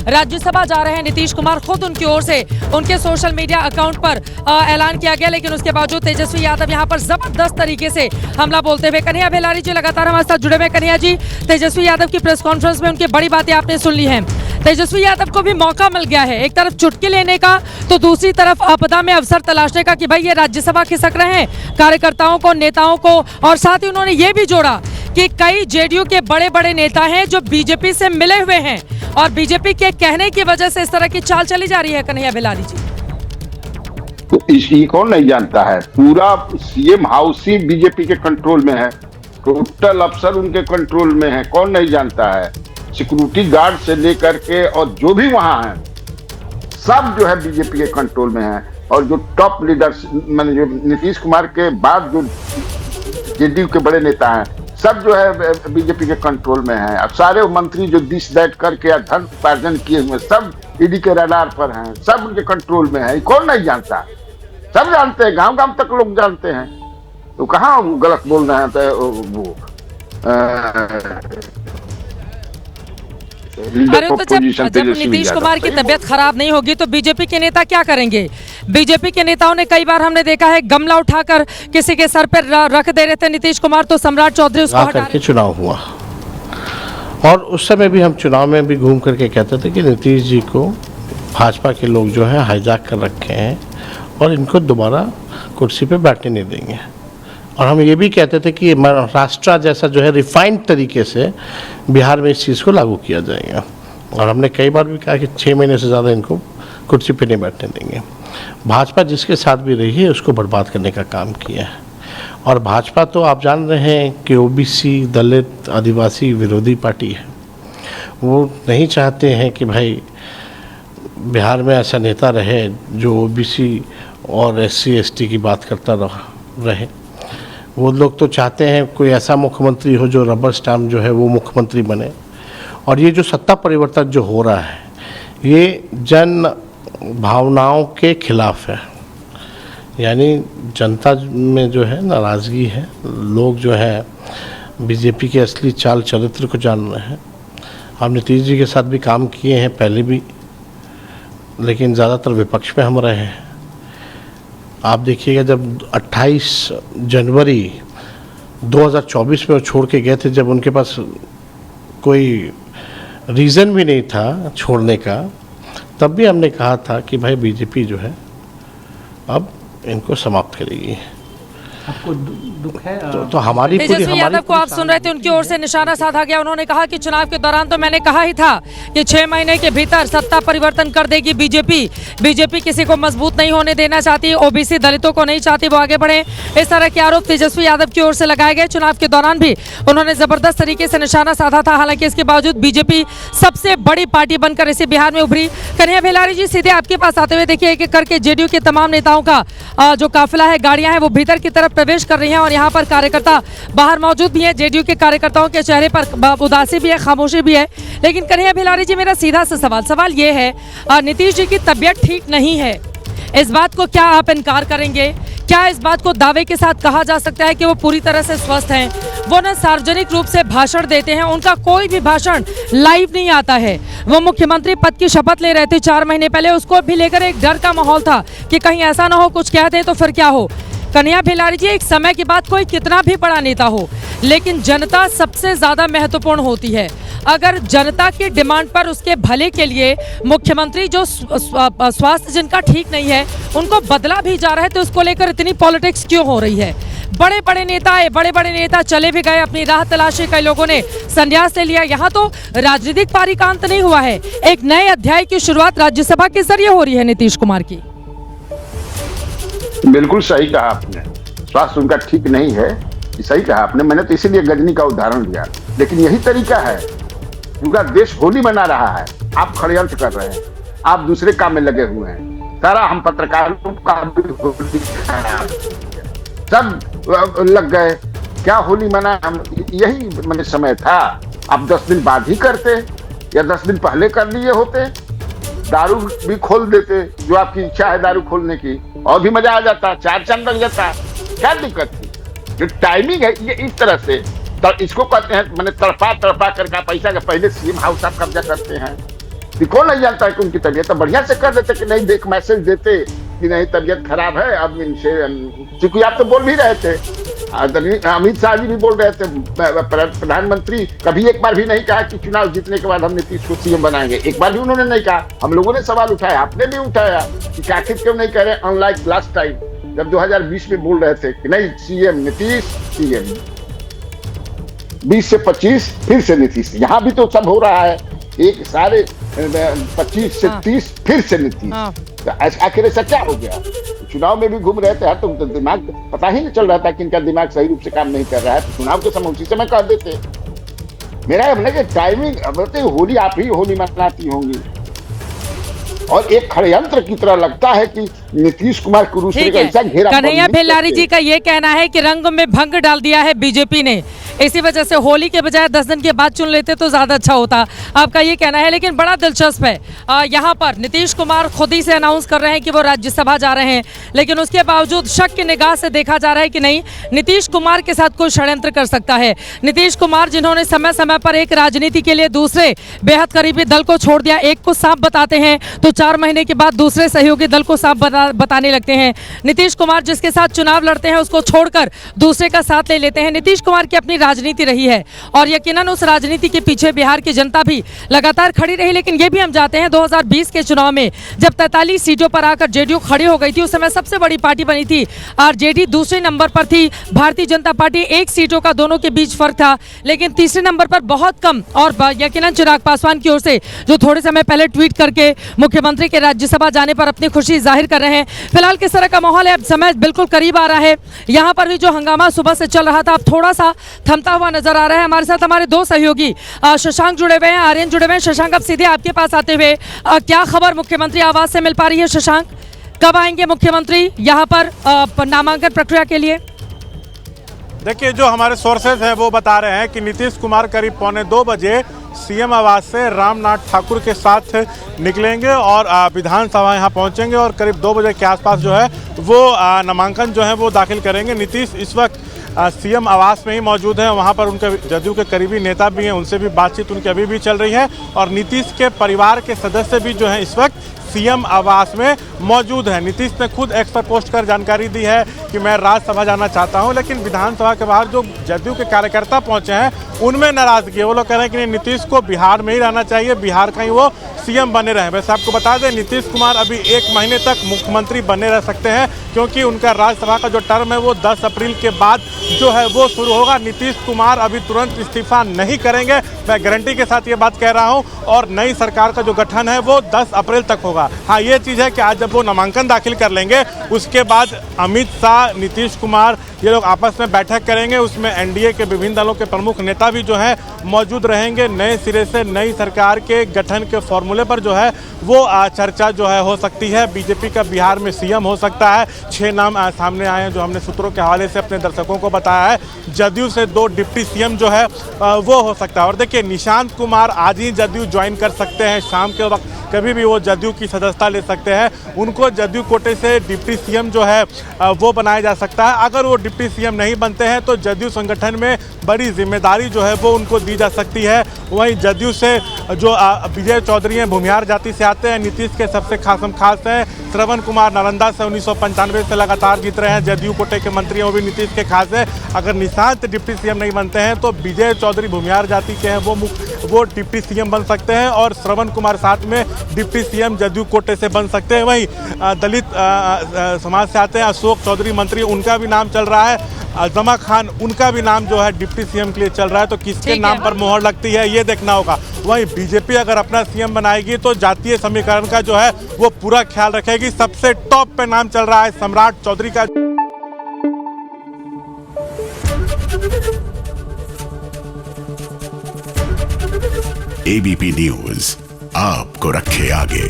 राज्यसभा जा रहे हैं नीतीश कुमार। खुद उनकी ओर से उनके सोशल मीडिया अकाउंट पर ऐलान किया गया, लेकिन उसके बावजूद तेजस्वी यादव यहां पर जबरदस्त तरीके से हमला बोलते हुए। कन्हैया भेलारी जी लगातार हमारे साथ जुड़े हुए। कन्हैया जी, तेजस्वी यादव की प्रेस कॉन्फ्रेंस में उनकी बड़ी बातें आपने सुन ली हैं। तेजस्वी यादव को भी मौका मिल गया है, एक तरफ चुटकी लेने का तो दूसरी तरफ आपदा में अवसर तलाशने का कि भाई ये राज्यसभा खिसक रहे हैं कार्यकर्ताओं को, नेताओं को। और साथ ही उन्होंने ये भी जोड़ा कि कई जेडीयू के बड़े बड़े नेता हैं जो बीजेपी से मिले हुए हैं और बीजेपी के कहने की वजह से इस तरह की चाल चली जा रही है। कन्हैया भेलारी जी, तो ये कौन नहीं जानता है, पूरा सीएम हाउस ही बीजेपी के कंट्रोल में है, टोटल अफसर उनके कंट्रोल में है, कौन नहीं जानता है। सिक्योरिटी गार्ड से लेकर के और जो भी वहां है सब जो है बीजेपी के कंट्रोल में है। और जो टॉप लीडर्स माने जो नीतीश कुमार के बाद जो जेडीयू के बड़े नेता हैं सब जो है बीजेपी के कंट्रोल में है। अब सारे मंत्री जो दिस दैट करके धन उपार्जन किए हुए सब ईडी के रडार पर हैं, सब उनके कंट्रोल में है। कौन नहीं जानता, सब जानते हैं, गांव गांव तक लोग जानते हैं। तो कहाँ गलत बोल रहे हैं। तो वो अरे तो जब नीतीश कुमार की तबीयत खराब नहीं होगी तो बीजेपी के नेता क्या करेंगे। बीजेपी के नेताओं ने कई बार हमने देखा है गमला उठाकर किसी के सर पर रख दे रहे थे नीतीश कुमार, तो सम्राट चौधरी उसको हटा करके चुनाव हुआ। और उस समय भी हम चुनाव में भी घूम करके कहते थे कि नीतीश जी को भाजपा के लोग जो है हाईजैक कर रखे हैं और इनको दोबारा कुर्सी पे बैठने नहीं देंगे। और हम ये भी कहते थे कि महाराष्ट्र जैसा जो है रिफाइंड तरीके से बिहार में इस चीज़ को लागू किया जाएगा। और हमने कई बार भी कहा कि 6 महीने से ज़्यादा इनको कुर्सी पे नहीं बैठने देंगे। भाजपा जिसके साथ भी रही है उसको बर्बाद करने का काम किया है। और भाजपा तो आप जान रहे हैं कि ओबीसी, दलित, आदिवासी विरोधी पार्टी है। वो नहीं चाहते हैं कि भाई बिहार में ऐसा नेता रहे जो ओबीसी और SC ST की बात करता रहे। वो लोग तो चाहते हैं कोई ऐसा मुख्यमंत्री हो जो रबर स्टैम्प जो है वो मुख्यमंत्री बने। और ये जो सत्ता परिवर्तन जो हो रहा है ये जन भावनाओं के खिलाफ है, यानी जनता में जो है नाराज़गी है। लोग जो है बीजेपी के असली चाल चरित्र को जान रहे हैं। हम नीतीश जी के साथ भी काम किए हैं पहले भी, लेकिन ज़्यादातर विपक्ष में हम रहे हैं। आप देखिएगा जब 28 जनवरी 2024 में वो छोड़ के गए थे, जब उनके पास कोई रीज़न भी नहीं था छोड़ने का, तब भी हमने कहा था कि भाई बीजेपी जो है अब इनको समाप्त करेगी। आपको दुख है तो हमारी तेजस्वी यादव को आप सुन रहे थे, उनकी ओर से निशाना साधा गया। उन्होंने कहा कि चुनाव के दौरान तो मैंने कहा ही था कि 6 महीने के भीतर सत्ता परिवर्तन कर देगी बीजेपी। बीजेपी किसी को मजबूत नहीं होने देना चाहती, ओबीसी दलितों को नहीं चाहती वो आगे बढ़े। इस तरह के आरोप तेजस्वी यादव की ओर से लगाए गए। चुनाव के दौरान भी उन्होंने जबरदस्त तरीके से निशाना साधा था। हालांकि इसके बावजूद बीजेपी सबसे बड़ी पार्टी बनकर इसी बिहार में उभरी। कन्हैया भेलारी जी, सीधे आपके पास आते हुए देखिए, एक एक करके जेडीयू के तमाम नेताओं का जो काफिला है, गाड़ियां हैं, वो भीतर की तरफ प्रवेश कर रही हैं और यहाँ पर कार्यकर्ता बाहर मौजूद भी हैं। जेडीयू के कार्यकर्ताओं के चेहरे पर उदासी भी है, खामोशी भी है। लेकिन कन्हैया भेलारी जी, मेरा सीधा सा सवाल ये है, नीतीश जी की तबीयत ठीक नहीं है, इस बात को क्या आप इनकार करेंगे? क्या इस बात को दावे के साथ कहा जा सकता है कि वो पूरी तरह से स्वस्थ हैं? वो न सार्वजनिक रूप से भाषण देते हैं, उनका कोई भी भाषण लाइव नहीं आता है। वो मुख्यमंत्री पद की शपथ ले रहे थे 4 महीने पहले, उसको भी लेकर एक डर का माहौल था कि कहीं ऐसा ना हो कुछ कह दें तो फिर क्या हो। कन्हैया भेलारी जी, एक समय के बाद कोई कितना भी बड़ा नेता हो, लेकिन जनता सबसे ज्यादा महत्वपूर्ण होती है। अगर जनता की डिमांड पर उसके भले के लिए मुख्यमंत्री जो स्वास्थ्य जिनका ठीक नहीं है उनको बदला भी जा रहा है, तो उसको लेकर इतनी पॉलिटिक्स क्यों हो रही है? बड़े बड़े नेता आए, बड़े बड़े नेता चले भी गए, अपनी राह तलाशी, कई लोगों ने संन्यास ले लिया। यहाँ तो राजनीतिक पारी का अंत नहीं हुआ है, एक नए अध्याय की शुरुआत राज्यसभा के जरिए हो रही है नीतीश कुमार की। बिल्कुल सही कहा आपने, स्वास्थ्य उनका ठीक नहीं है, सही कहा आपने। मैंने तो इसीलिए गजनी का उदाहरण दिया। लेकिन यही तरीका है, पूरा देश होली मना रहा है, आप षड्यंत्र कर रहे हैं, आप दूसरे काम में लगे हुए हैं। सारा हम पत्रकारों का भी सब लग गए, क्या होली मना, हम यही मैंने समय था। आप 10 दिन बाद ही करते या 10 दिन पहले कर लिए होते, दारू भी खोल देते, जो आपकी इच्छा है दारू खोलने की, और भी मजा आ जाता, 4 चांद लग जाता, क्या दिक्कत थी? जो टाइमिंग है ये इस तरह से, तो इसको कहते हैं मैंने तड़पा करके पैसा का पहले सीएम हाउस आप कब्जा करते हैं, कि कौन नहीं जानता है कि उनकी तबीयत तो बढ़िया से कर देते कि नहीं, देख मैसेज देते कि नहीं तबीयत खराब है अब इनसे, क्योंकि आप तो बोल भी रहे थे, अमित शाह जी भी बोल रहे थे, प्रधानमंत्री कभी एक बार भी नहीं कहा कि चुनाव जीतने के बाद हम नीतीश को सीएम बनाएंगे, एक बार भी उन्होंने नहीं कहा। हम लोगों ने सवाल उठाया, आपने भी उठाया कि आखिर क्यों नहीं कह रहे, अनलाइक लास्ट टाइम जब 2020 में बोल रहे थे कि नहीं सीएम नीतीश, सीएम 20 से 25 फिर से नीतीश। यहाँ भी तो सब हो रहा है, एक सारे 25 से 30 फिर से नीतीश। आखिर ऐसा क्या हो गया? चुनाव में भी घूम रहे थे, तो दिमाग पता ही नहीं चल रहा था कि इनका दिमाग सही रूप से काम नहीं कर रहा है, तो चुनाव के समय उसी समय कह देते। मेरा हमने कि टाइमिंग, अब होली आप ही होली मनाती होंगी और एक षड्यंत्र की तरह लगता है कि नीतीश कुमार को दूसरे का ऐसा घेरा। कन्हैया भेलारी जी का ये कहना है कि रंग में भंग डाल दिया है बीजेपी ने, इसी वजह से होली के बजाय 10 दिन के बाद चुन लेते तो ज्यादा अच्छा होता, आपका ये कहना है। लेकिन बड़ा दिलचस्प है, यहाँ पर नीतीश कुमार खुद ही से अनाउंस कर रहे हैं कि वो राज्यसभा जा रहे हैं, लेकिन उसके बावजूद शक की निगाह से देखा जा रहा है कि नहीं, नीतीश कुमार के साथ कोई षड्यंत्र कर सकता है। नीतीश कुमार जिन्होंने समय समय पर एक राजनीति के लिए दूसरे बेहद करीबी दल को छोड़ दिया, एक को सांप बताते हैं तो 4 महीने के बाद दूसरे सहयोगी दल को सांप बताने लगते हैं। नीतीश कुमार जिसके साथ चुनाव लड़ते हैं उसको छोड़कर दूसरे का साथ ले लेते हैं। नीतीश कुमार की अपनी राजनीति रही है और यकीनन उस राजनीति के पीछे बिहार की जनता भी लगातार खड़ी रही। लेकिन ये भी हम जानते हैं 2020 के चुनाव में जब 43 सीटों पर आकर जेडीयू खड़ी हो गई थी, उस समय सबसे बड़ी पार्टी बनी थी आरजेडी, दूसरे नंबर पर थी भारतीय जनता पार्टी, 1 सीटों का दोनों के बीच फर्क था। लेकिन तीसरे नंबर पर बहुत कम, और यकीनन चिराग पासवान की ओर से जो थोड़े समय पहले ट्वीट करके मुख्यमंत्री के राज्यसभा जाने पर अपनी खुशी जाहिर कर रहे हैं। फिलहाल किस तरह का माहौल है, अब समय बिल्कुल करीब आ रहा है, यहाँ पर भी जो हंगामा सुबह से चल रहा था अब थोड़ा सा थमता हुआ नजर आ रहा है। हमारे साथ हमारे 2 सहयोगी शशांक जुड़े हुए हैं, आर्यन जुड़े हुए हैं। शशांक, अब सीधे आपके पास आते हुए क्या खबर मुख्यमंत्री आवास से मिल पा रही है? शशांक, कब आएंगे मुख्यमंत्री यहाँ पर नामांकन प्रक्रिया के लिए? देखिए, जो हमारे सोर्सेज हैं वो बता रहे हैं कि नीतीश कुमार करीब 1:45 बजे सीएम आवास से रामनाथ ठाकुर के साथ निकलेंगे और विधानसभा यहाँ पहुँचेंगे और करीब 2 बजे के आसपास जो है वो नामांकन जो है वो दाखिल करेंगे। नीतीश इस वक्त सीएम आवास में ही मौजूद है, वहाँ पर उनके जदयू के करीबी नेता भी हैं, उनसे भी बातचीत उनकी अभी भी चल रही है और नीतीश के परिवार के सदस्य भी जो हैं इस वक्त सीएम आवास में मौजूद है। नीतीश ने खुद एक्स पर पोस्ट कर जानकारी दी है कि मैं राज्यसभा जाना चाहता हूं, लेकिन विधानसभा के बाहर जो जदयू के कार्यकर्ता पहुंचे हैं उनमें नाराजगी है। वो लोग कह रहे हैं कि नीतीश को बिहार में ही रहना चाहिए, बिहार का ही वो सीएम बने रहे। वैसे आपको बता दें, नीतीश कुमार अभी 1 महीने तक मुख्यमंत्री बने रह सकते हैं क्योंकि उनका राज्यसभा का जो टर्म है वो 10 अप्रैल के बाद जो है वो शुरू होगा। नीतीश कुमार अभी तुरंत इस्तीफा नहीं करेंगे, मैं गारंटी के साथ ये बात कह रहा हूँ, और नई सरकार का जो गठन है वो 10 अप्रैल तक होगा। हाँ, ये चीज़ है कि आज जब वो नामांकन दाखिल कर लेंगे उसके बाद अमित शाह, नीतीश कुमार ये लोग आपस में बैठक करेंगे, उसमें एनडीए के विभिन्न दलों के प्रमुख नेता भी जो है मौजूद रहेंगे। नए सिरे से नई सरकार के गठन के फॉर्मूले पर जो है वो चर्चा जो है हो सकती है। बीजेपी का बिहार में सीएम हो सकता है, 6 नाम सामने आए हैं जो हमने सूत्रों के हवाले से अपने दर्शकों को बताया है। जदयू से 2 डिप्टी सीएम जो है वो हो सकता है। और देखिए, निशांत कुमार आज ही जदयू ज्वाइन कर सकते हैं, शाम के वक्त कभी भी वो जदयू की सदस्यता ले सकते हैं। उनको जदयू कोटे से डिप्टी सीएम जो है वो बनाया जा सकता है। अगर वो डिप्टी सीएम नहीं बनते हैं तो जदयू संगठन में बड़ी जिम्मेदारी जो है वो उनको दी जा सकती है। वहीं जदयू से जो विजय चौधरी हैं, भूमिहार जाति से आते हैं, नीतीश के सबसे खास हैं। श्रवण कुमार नालंदा से 1995 से लगातार जीत रहे हैं, जदयू कोटे के मंत्री हैं, वो भी नीतीश के खास है। अगर निशांत डिप्टी सीएम नहीं बनते हैं तो विजय चौधरी भूमिहार जाति के हैं, वो डिप्टी सीएम बन सकते हैं और श्रवण कुमार साथ में डिप्टी सीएम जदयू कोटे से बन सकते हैं। वहीं दलित समाज से आते हैं अशोक चौधरी मंत्री, उनका भी नाम चल रहा है। जमा खान, उनका भी नाम जो है डिप्टी सीएम के लिए चल रहा है। तो किसके नाम पर मोहर लगती है ये देखना होगा। वहीं बीजेपी अगर अपना सीएम बनाएगी तो जातीय समीकरण का जो है वो पूरा ख्याल रखेगी। सबसे टॉप पे नाम चल रहा है सम्राट चौधरी का। एबीपी न्यूज आपको रखे आगे।